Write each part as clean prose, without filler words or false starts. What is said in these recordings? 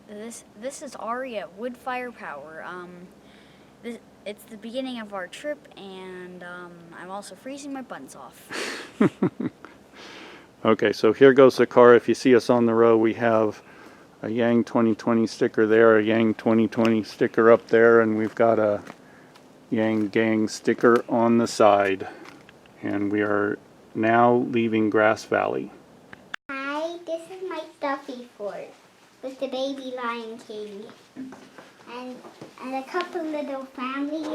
This is Arie at Wood Firepower. It's the beginning of our trip, and I'm also freezing my buns off. Okay, so here goes the car. If you see us on the road, we have a Yang 2020 sticker there, a Yang 2020 sticker up there, and we've got a Yang Gang sticker on the side. And we are now leaving Grass Valley. Hi, this is my stuffy fort with the baby Lion King and a couple little families.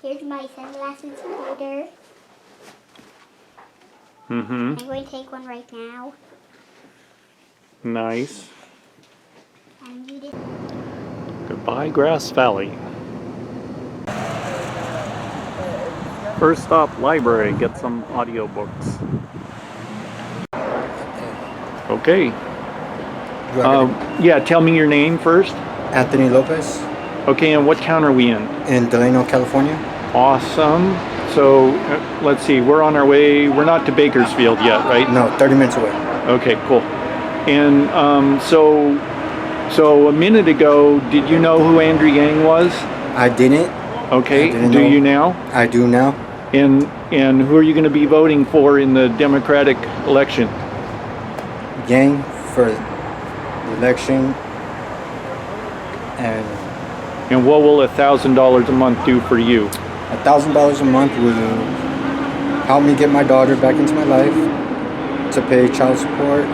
Here's my sunglasses holder. I'm going to take one right now. Nice. And you did. Goodbye, Grass Valley. First stop, library. Get some audiobooks. Okay. Yeah, tell me your name first. Anthony Lopez Okay, and what town are we in Delano, California. Awesome. So let's see, we're on our way. We're not to Bakersfield yet, right? No, 30 minutes away. Okay, cool. And so a minute ago, did you know who Andrew Yang was? I didn't. Okay, I didn't do know. you now? I do now. And who are you going to be voting for in the Democratic election? Yang for election. And what will $1,000 a month do for you? $1,000 a month will help me get my daughter back into my life, to pay child support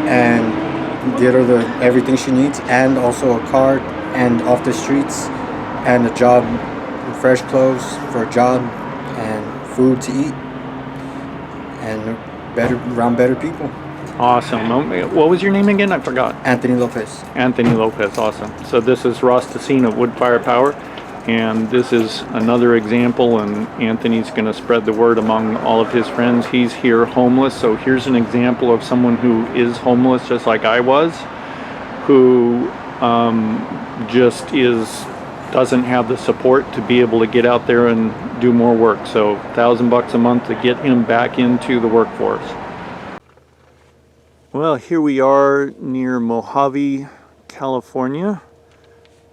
and get her everything she needs, and also a car and off the streets, and a job, fresh clothes for a job, and food to eat, and around better people. Awesome. What was your name again? I forgot. Anthony Lopez. Anthony Lopez, awesome. So this is Ross Tessine of Wood Firepower, and this is another example, and Anthony's going to spread the word among all of his friends. He's here homeless, so here's an example of someone who is homeless just like I was, who just doesn't have the support to be able to get out there and do more work. So $1,000 a month to get him back into the workforce. Well, here we are near Mojave, California.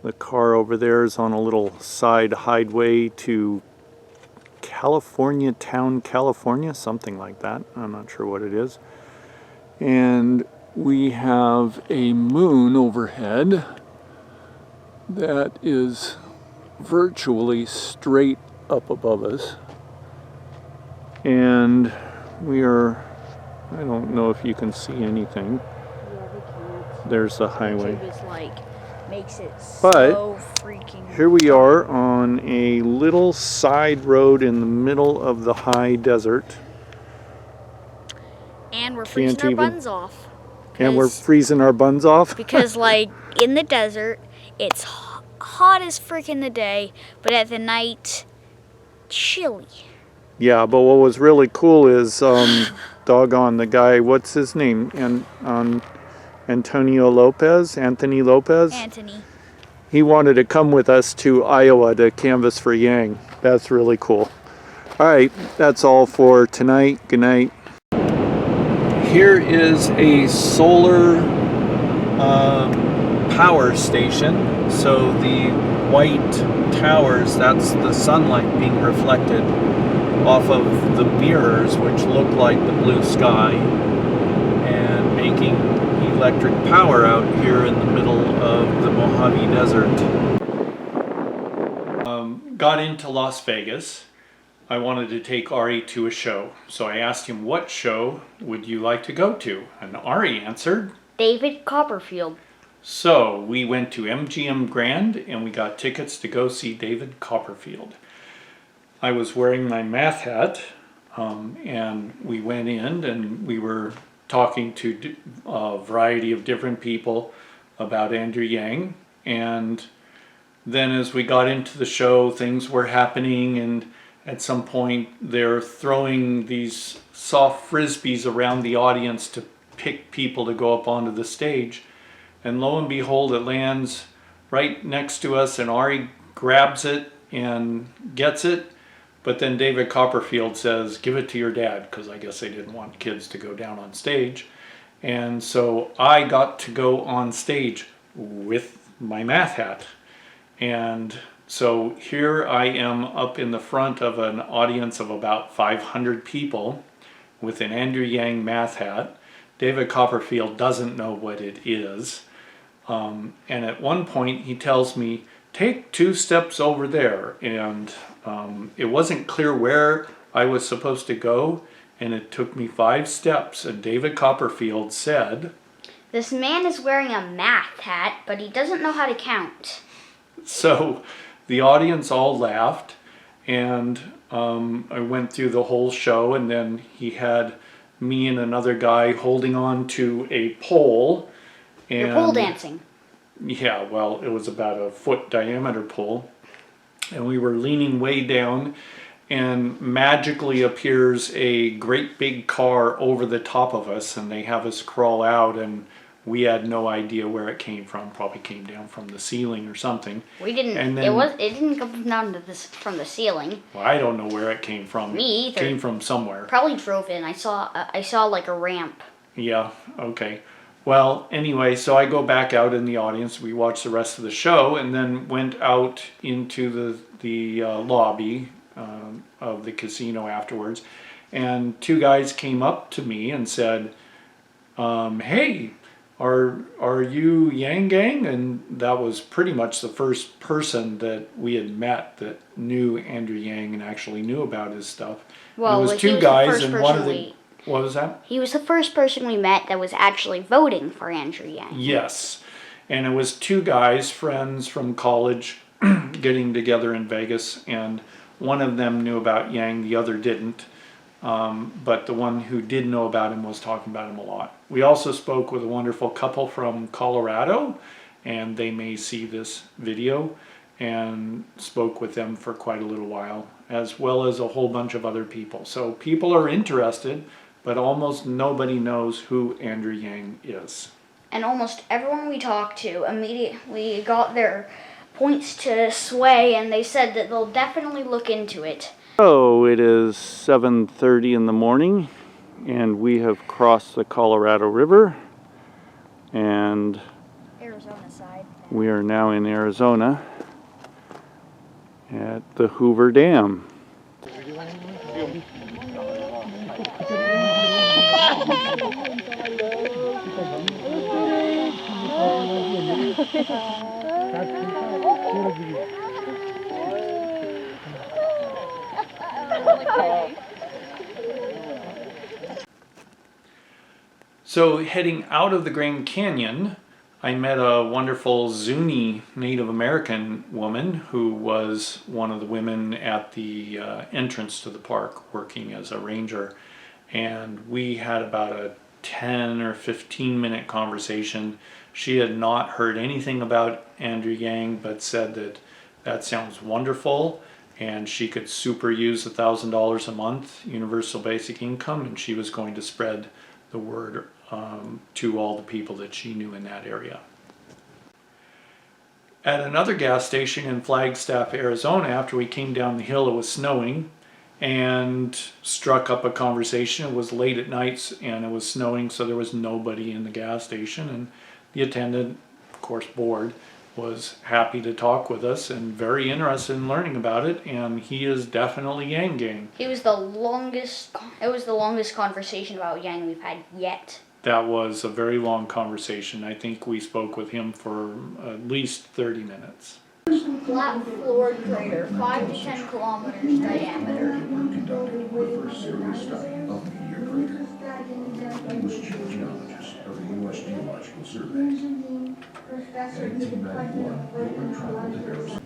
The car over there is on a little side highway to California Town, California, something like that. I'm not sure what it is. And we have a moon overhead that is virtually straight up above us. And we are, I don't know if you can see anything. Yeah, we can't. There's the highway. YouTube is makes it But so freaking. Here we are on a little side road in the middle of the high desert. And we're freezing our buns off. And we're freezing our buns off? Because in the desert, it's hot as frick in the day, but at the night, chilly. Yeah, but what was really cool is, doggone the guy, what's his name? Anthony Lopez. Anthony. He wanted to come with us to Iowa to canvass for Yang. That's really cool. All right, that's all for tonight. Good night. Here is a solar power station. So the white towers, that's the sunlight being reflected off of the mirrors, which look like the blue sky, and making electric power out here in the middle of the Mojave Desert. Got into Las Vegas. I wanted to take Arie to a show, so I asked him, what show would you like to go to? And Arie answered, David Copperfield. So we went to MGM Grand and we got tickets to go see David Copperfield. I was wearing my math hat, and we went in and we were talking to a variety of different people about Andrew Yang. And then as we got into the show, things were happening, and at some point they're throwing these soft frisbees around the audience to pick people to go up onto the stage. And lo and behold, it lands right next to us, and Arie grabs it and gets it. But then David Copperfield says, give it to your dad, because I guess they didn't want kids to go down on stage. And so I got to go on stage with my math hat. And so here I am up in the front of an audience of about 500 people with an Andrew Yang math hat. David Copperfield doesn't know what it is. And at one point he tells me, take 2 steps over there. And it wasn't clear where I was supposed to go. And it took me 5 steps. And David Copperfield said, This man is wearing a math hat, but he doesn't know how to count. so the audience all laughed. And I went through the whole show. And then he had me and another guy holding on to a pole. And You're pole dancing. yeah, well, it was about a foot diameter pole, and we were leaning way down, and magically appears a great big car over the top of us, and they have us crawl out, and we had no idea where it came from. Probably came down from the ceiling or something. We didn't. And then, It didn't come down to this from the ceiling. well, I don't know where it came from. Me either. It came from somewhere. Probably drove in. I saw like a ramp. Yeah, okay. Well, anyway, so I go back out in the audience. We watched the rest of the show, and then went out into the lobby of the casino afterwards. And 2 guys came up to me and said, "Hey, are you Yang Gang?" And that was pretty much the first person that we had met that knew Andrew Yang and actually knew about his stuff. Well, it was like, 2 he was guys, the first and person one of the what was that? He was the first person we met that was actually voting for Andrew Yang. Yes, and it was 2 guys, friends from college, getting together in Vegas, and one of them knew about Yang, the other didn't, but the one who did know about him was talking about him a lot. We also spoke with a wonderful couple from Colorado, and they may see this video, and spoke with them for quite a little while, as well as a whole bunch of other people. So people are interested, but almost nobody knows who Andrew Yang is. And almost everyone we talked to immediately got their points to sway, and they said that they'll definitely look into it. So it is 7:30 in the morning, and we have crossed the Colorado River, and Arizona side. we are now in Arizona at the Hoover Dam. So heading out of the Grand Canyon, I met a wonderful Zuni Native American woman who was one of the women at the entrance to the park working as a ranger. And we had about a 10 or 15 minute conversation. She had not heard anything about Andrew Yang, but said that that sounds wonderful, and she could super use $1,000 a month, universal basic income, and she was going to spread the word to all the people that she knew in that area. At another gas station in Flagstaff, Arizona, after we came down the hill, it was snowing, and struck up a conversation. It was late at night and it was snowing, so there was nobody in the gas station, and the attendant, of course bored, was happy to talk with us and very interested in learning about it, and he is definitely Yang Gang. It was the longest conversation about Yang we've had yet. That was a very long conversation. I think we spoke with him for at least 30 minutes. Flat floored crater, 5 to 10 kilometers diameter. Conducted the first serious study of the meteor crater. He was chief geologist of the U.S. Geological Survey. In 1891, Gilbert traveled to Arizona.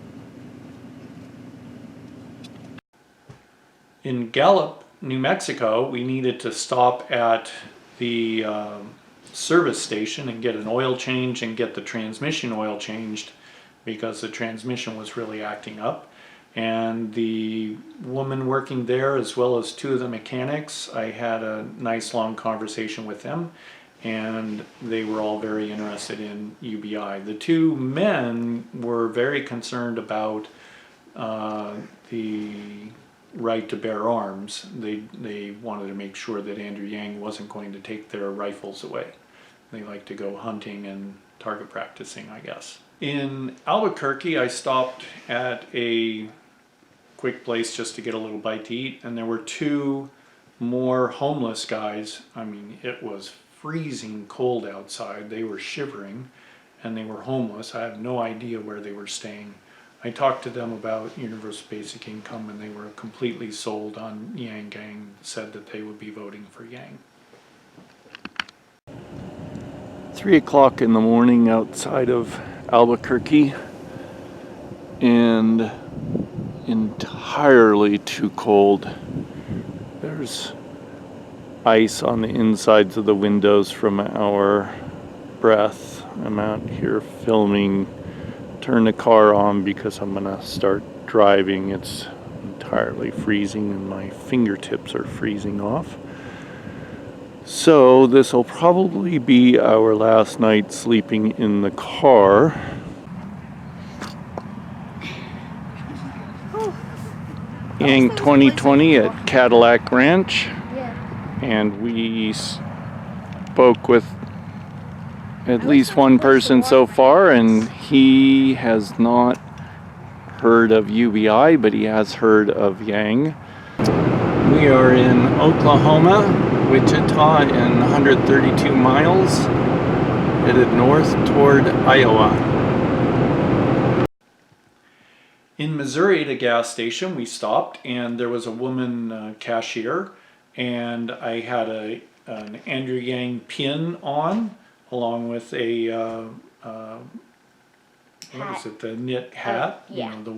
In Gallup, New Mexico, we needed to stop at the service station and get an oil change and get the transmission oil changed, because the transmission was really acting up. And the woman working there, as well as 2 of the mechanics, I had a nice long conversation with them, and they were all very interested in UBI. The 2 men were very concerned about the right to bear arms. They wanted to make sure that Andrew Yang wasn't going to take their rifles away. They like to go hunting and target practicing, I guess. In Albuquerque, I stopped at a quick place just to get a little bite to eat, and there were two more homeless guys. I mean, it was freezing cold outside. They were shivering and they were homeless. I had no idea where they were staying. I talked to them about universal basic income and they were completely sold on Yanging, said that they would be voting for Yang. 3 o'clock in the morning outside of Albuquerque, and entirely too cold. There's ice on the insides of the windows from our breath. I'm out here filming. Turn the car on because I'm gonna start driving. It's entirely freezing and my fingertips are freezing off. So this will probably be our last night sleeping in the car. Yang 2020 at Cadillac Ranch. And we spoke with at least one person so far, and he has not heard of UBI, but he has heard of Yang. We are in Oklahoma, Wichita, in 132 miles, headed north toward Iowa. In Missouri at a gas station, we stopped and there was a woman cashier, and I had an Andrew Yang pin on, along with a what is it, the knit hat, yeah. you know, the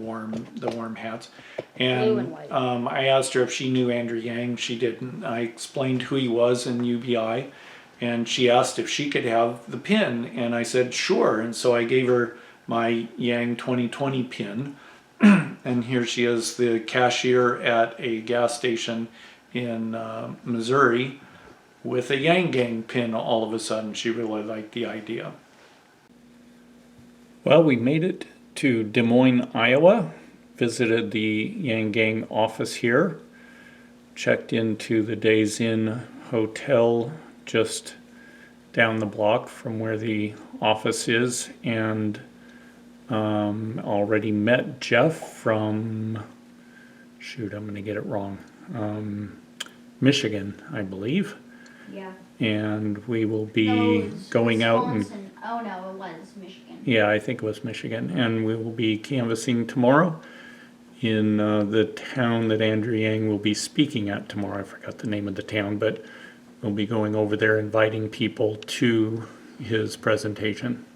warm hats. Blue And and white. I asked her if she knew Andrew Yang. She didn't. I explained who he was in UBI, and she asked if she could have the pin, and I said sure. And so I gave her my Yang 2020 pin, and here she is, the cashier at a gas station in Missouri, with a Yang Gang pin. All of a sudden, she really liked the idea. Well, we made it to Des Moines, Iowa, visited the Yang Gang office here, checked into the Days Inn hotel just down the block from where the office is, and already met Jeff from, shoot, I'm going to get it wrong, Michigan, I believe. Yeah. And we will be going out and, oh no, it was Michigan. yeah, I think it was Michigan, and we will be canvassing tomorrow in the town that Andrew Yang will be speaking at tomorrow. I forgot the name of the town, but we'll be going over there inviting people to his presentation.